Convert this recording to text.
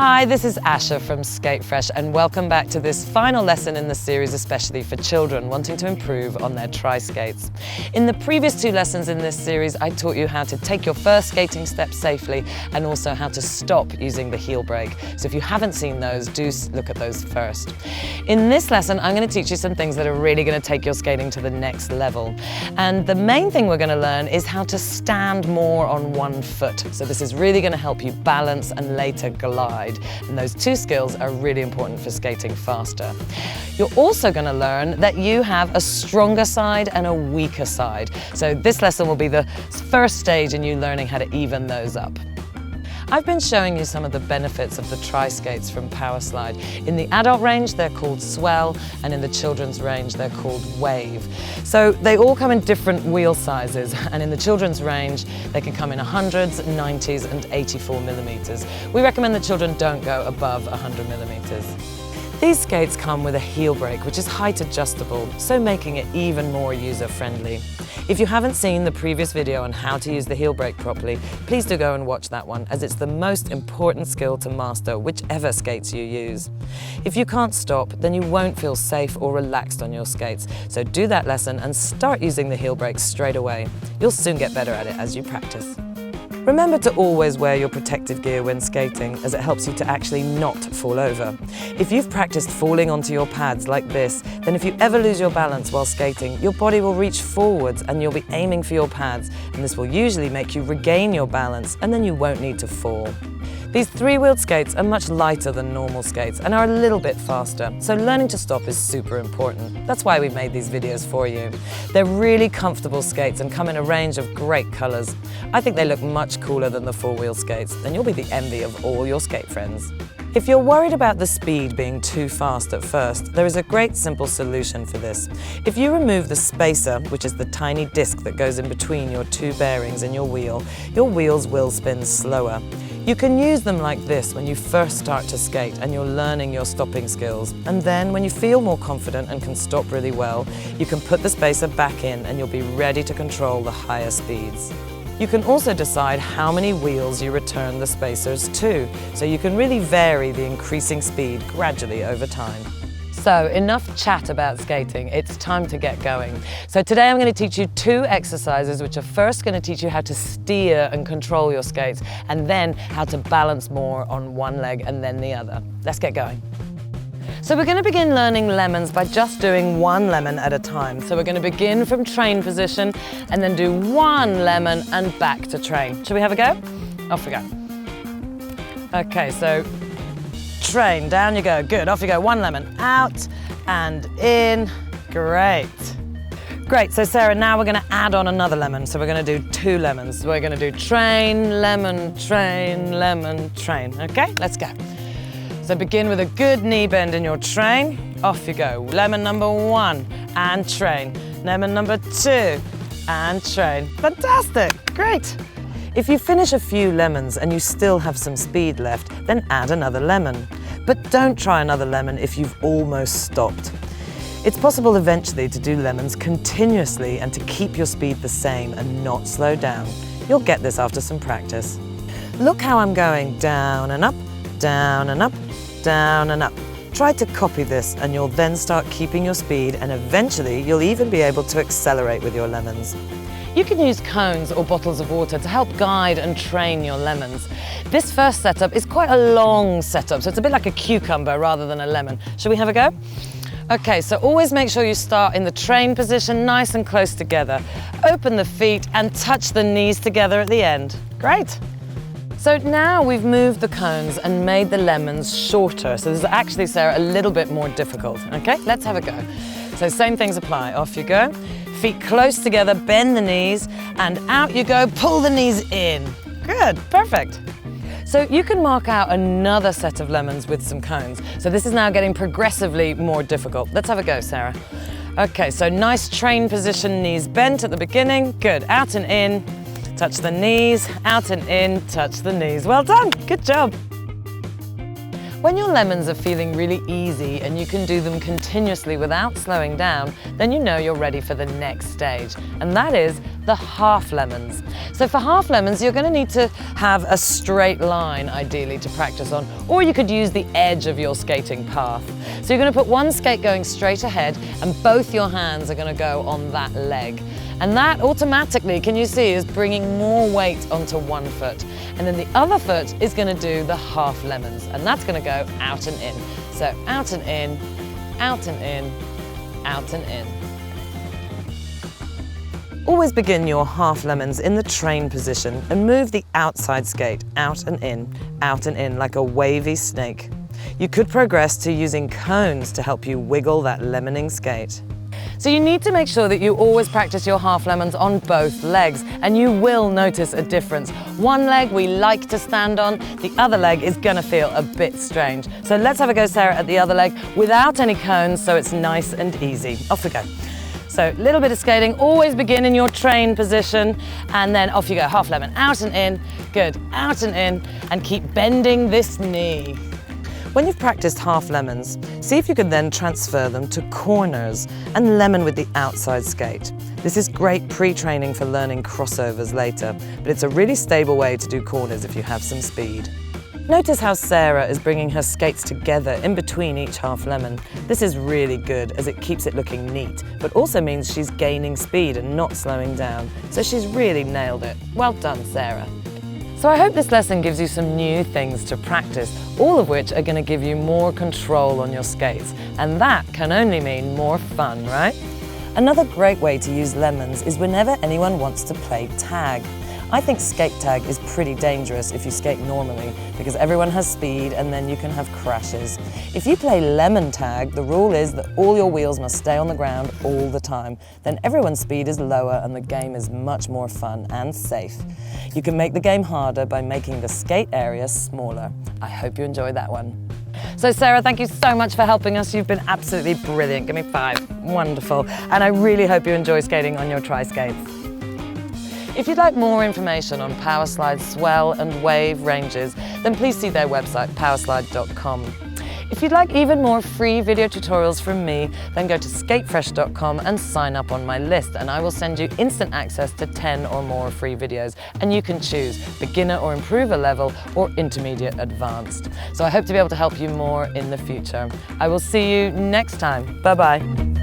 Hi, this is Asha from Skatefresh and welcome back to this final lesson in the series especially for children wanting to improve on their tri-skates. In the previous two lessons in this series I taught you how to take your first skating step safely and also how to stop using the heel brake. So if you haven't seen those, do look at those first. In this lesson I'm going to teach you some things that are really going to take your skating to the next level. And the main thing we're going to learn is how to stand more on one foot. So this is really going to help you balance and later glide. And those two skills are really important for skating faster. You're also going to learn that you have a stronger side and a weaker side. So this lesson will be the first stage in you learning how to even those up. I've been showing you some of the benefits of the tri-skates from Powerslide. In the adult range, they're called Swell, and in the children's range, they're called Wave. So they all come in different wheel sizes, and in the children's range, they can come in 100s, 90s, and 84 millimeters. We recommend that children don't go above 100 millimeters. These skates come with a heel brake, which is height adjustable, so making it even more user-friendly. If you haven't seen the previous video on how to use the heel brake properly, please do go and watch that one, as it's the most important skill to master whichever skates you use. If you can't stop, then you won't feel safe or relaxed on your skates, so do that lesson and start using the heel brake straight away. You'll soon get better at it as you practice. Remember to always wear your protective gear when skating, as it helps you to actually not fall over. If you've practiced falling onto your pads like this, then if you ever lose your balance while skating, your body will reach forwards and you'll be aiming for your pads, and this will usually make you regain your balance and then you won't need to fall. These three-wheeled skates are much lighter than normal skates and are a little bit faster, so learning to stop is super important. That's why we made these videos for you. They're really comfortable skates and come in a range of great colours. I think they look much cooler than the four-wheel skates, and you'll be the envy of all your skate friends. If you're worried about the speed being too fast at first, there is a great simple solution for this. If you remove the spacer, which is the tiny disc that goes in between your two bearings and your wheels will spin slower. You can use them like this when you first start to skate and you're learning your stopping skills. And then when you feel more confident and can stop really well, you can put the spacer back in and you'll be ready to control the higher speeds. You can also decide how many wheels you return the spacers to, so you can really vary the increasing speed gradually over time. So enough chat about skating, it's time to get going. So today I'm going to teach you two exercises which are first going to teach you how to steer and control your skates, and then how to balance more on one leg and then the other. Let's get going. So we're going to begin learning lemons by just doing one lemon at a time. So we're going to begin from train position and then do one lemon and back to train. Shall we have a go? Off we go. Okay, so train, down you go. Good, off you go. One lemon, out and in. Great. Great, so Sarah, now we're going to add on another lemon. So we're going to do two lemons. We're going to do train, lemon, train, lemon, train. Okay, let's go. So begin with a good knee bend in your train. Off you go. Lemon number one and train. Lemon number two and train. Fantastic, great. If you finish a few lemons and you still have some speed left, then add another lemon. But don't try another lemon if you've almost stopped. It's possible eventually to do lemons continuously and to keep your speed the same and not slow down. You'll get this after some practice. Look how I'm going down and up, down and up, down and up. Try to copy this and you'll then start keeping your speed, and eventually you'll even be able to accelerate with your lemons. You can use cones or bottles of water to help guide and train your lemons. This first setup is quite a long setup, so it's a bit like a cucumber rather than a lemon. Shall we have a go? Okay, so always make sure you start in the train position, nice and close together. Open the feet and touch the knees together at the end. Great. So now we've moved the cones and made the lemons shorter. So this is actually, Sarah, a little bit more difficult. Okay, let's have a go. So same things apply. Off you go. Feet close together, bend the knees, and out you go, pull the knees in. Good, perfect. So you can mark out another set of lemons with some cones. So this is now getting progressively more difficult. Let's have a go, Sarah. Okay, so nice train position, knees bent at the beginning. Good, out and in. Touch the knees, out and in, touch the knees. Well done, good job. When your lemons are feeling really easy and you can do them continuously without slowing down, then you know you're ready for the next stage, and that is the half lemons. So for half lemons, you're going to need to have a straight line, ideally, to practice on, or you could use the edge of your skating path. So you're going to put one skate going straight ahead, and both your hands are going to go on that leg. And that automatically, can you see, is bringing more weight onto one foot. And then the other foot is going to do the half lemons, and that's going to go out and in. So out and in, out and in, out and in. Always begin your half lemons in the train position and move the outside skate out and in like a wavy snake. You could progress to using cones to help you wiggle that lemoning skate. So you need to make sure that you always practice your half lemons on both legs, and you will notice a difference. One leg we like to stand on, the other leg is gonna feel a bit strange. So let's have a go, Sarah, at the other leg without any cones, so it's nice and easy. Off we go. So a little bit of skating, always begin in your train position, and then off you go, half lemon, out and in, good, out and in, and keep bending this knee. When you've practiced half lemons, see if you can then transfer them to corners and lemon with the outside skate. This is great pre-training for learning crossovers later, but it's a really stable way to do corners if you have some speed. Notice how Sarah is bringing her skates together in between each half lemon. This is really good as it keeps it looking neat, but also means she's gaining speed and not slowing down. So she's really nailed it. Well done, Sarah. So I hope this lesson gives you some new things to practice, all of which are going to give you more control on your skates. And that can only mean more fun, right? Another great way to use lemons is whenever anyone wants to play tag. I think skate tag is pretty dangerous if you skate normally because everyone has speed and then you can have crashes. If you play lemon tag, the rule is that all your wheels must stay on the ground all the time. Then everyone's speed is lower and the game is much more fun and safe. You can make the game harder by making the skate area smaller. I hope you enjoyed that one. So Sarah, thank you so much for helping us. You've been absolutely brilliant. Give me 5. Wonderful. And I really hope you enjoy skating on your Triskates. If you'd like more information on Powerslide Swell and Wave ranges, then please see their website, powerslide.com. If you'd like even more free video tutorials from me, then go to skatefresh.com and sign up on my list, and I will send you instant access to 10 or more free videos, and you can choose beginner or improver level or intermediate advanced. So I hope to be able to help you more in the future. I will see you next time. Bye-bye.